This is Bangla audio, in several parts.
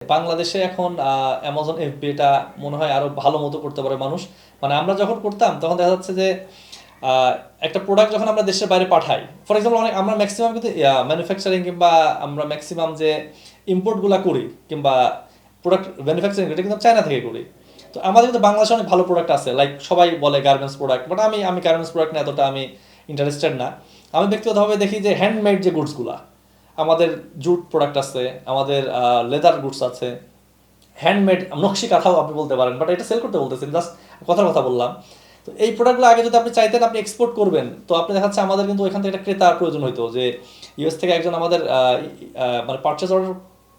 বাংলাদেশে এখন অ্যামাজন এফবি এটা মনে হয় আরো ভালো মতো করতে পারে মানুষ। মানে আমরা যখন করতাম তখন দেখা যাচ্ছে যে একটা প্রোডাক্ট যখন আমরা দেশের বাইরে পাঠাই, ফর এক্সাম্পল অনেক আমরা ম্যাক্সিমাম কিন্তু ম্যানুফ্যাকচারিং কিংবা আমরা ম্যাক্সিমাম যে ইম্পোর্টগুলো করি কিংবা প্রোডাক্ট ম্যানুফ্যাকচারিং এটা কিন্তু চায়না থেকে করি। তো আমাদের কিন্তু বাংলাদেশে অনেক ভালো প্রোডাক্ট আছে, লাইক সবাই বলে গার্মেন্টস প্রোডাক্ট, বাট আমি গার্মেন্টস প্রোডাক্ট নিয়ে এতটা আমি ইন্টারেস্টেড না। আমি ব্যক্তিগতভাবে দেখি যে হ্যান্ডমেড যে গুডসগুলা, আমাদের জুট প্রোডাক্ট আছে, আমাদের লেদার গুডস আছে, হ্যান্ডমেড নকশি কাঁথাও আপনি বলতে পারেন, বাট এটা সেল করতে বলতেছেন, জাস্ট কথার কথা বললাম। তো এই প্রোডাক্টগুলো আগে যদি আপনি চাইতেন আপনি এক্সপোর্ট করবেন, তো আপনি দেখাচ্ছে আমাদের কিন্তু ওইখান থেকে একটা ক্রেতার প্রয়োজন হতো, যে ইউএস থেকে একজন আমাদের মানে পারচেজ অর্ডার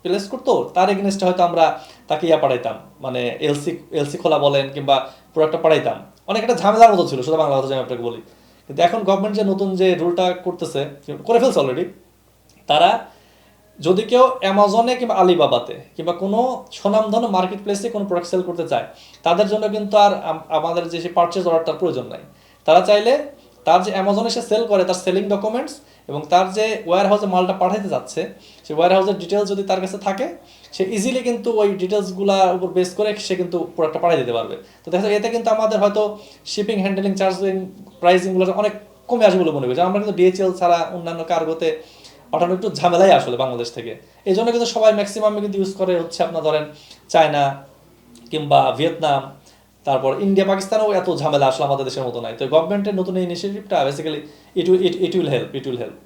প্লেস করতো, তার এগেনস্টে হয়তো আমরা তাকে পাঠাইতাম, মানে এলসি এলসি খোলা বলেন কিংবা প্রোডাক্টটা পাঠাইতাম। অনেক একটা ঝামেলার মতো ছিল, শুধু বাংলা কথা আমি আপনাকে বলি। কিন্তু এখন গভর্নমেন্ট যে নতুন যে রুলটা করতেছে, করে ফেলছে অলরেডি, তারা যদি কেউ অ্যামাজনে কিংবা আলিবাবাতে কিংবা কোনো স্বনামধন্য মার্কেট প্লেসে কোনো প্রোডাক্ট সেল করতে চায়, তাদের জন্য কিন্তু আর আমাদের যে পারচেজ অর্ডারটার প্রয়োজন নাই। তারা চাইলে তার যে অ্যামাজনে সে সেল করে তার সেলিং ডকুমেন্টস এবং তার যে ওয়্যার হাউসে মালটা পাঠাতে যাচ্ছে সেই ওয়্যার হাউসের ডিটেলস যদি তার কাছে থাকে, সে ইজিলি কিন্তু ওই ডিটেলসগুলোর উপর বেস করে সে কিন্তু প্রোডাক্টটা পাঠিয়ে দিতে পারবে। তো দেখা যায় এতে কিন্তু আমাদের হয়তো শিপিং হ্যান্ডেলিং চার্জিং প্রাইসিংগুলো অনেক কমে আসবে বলে মনে করি। আমরা কিন্তু ডিএচএল ছাড়া অন্যান্য কার্গোতে পাঠানো একটু ঝামেলাই আসলে বাংলাদেশ থেকে। এই জন্য কিন্তু সবাই ম্যাক্সিমাম কিন্তু ইউজ করে হচ্ছে আপনার ধরেন চায়না কিংবা ভিয়েতনাম, তারপর ইন্ডিয়া পাকিস্তানেও এত ঝামেলা আসলে আমাদের দেশের মতো নাই। তো গভর্নমেন্টের নতুন ইনিশিয়েটিভটা বেসিক্যালি ইট উইল হেল্প।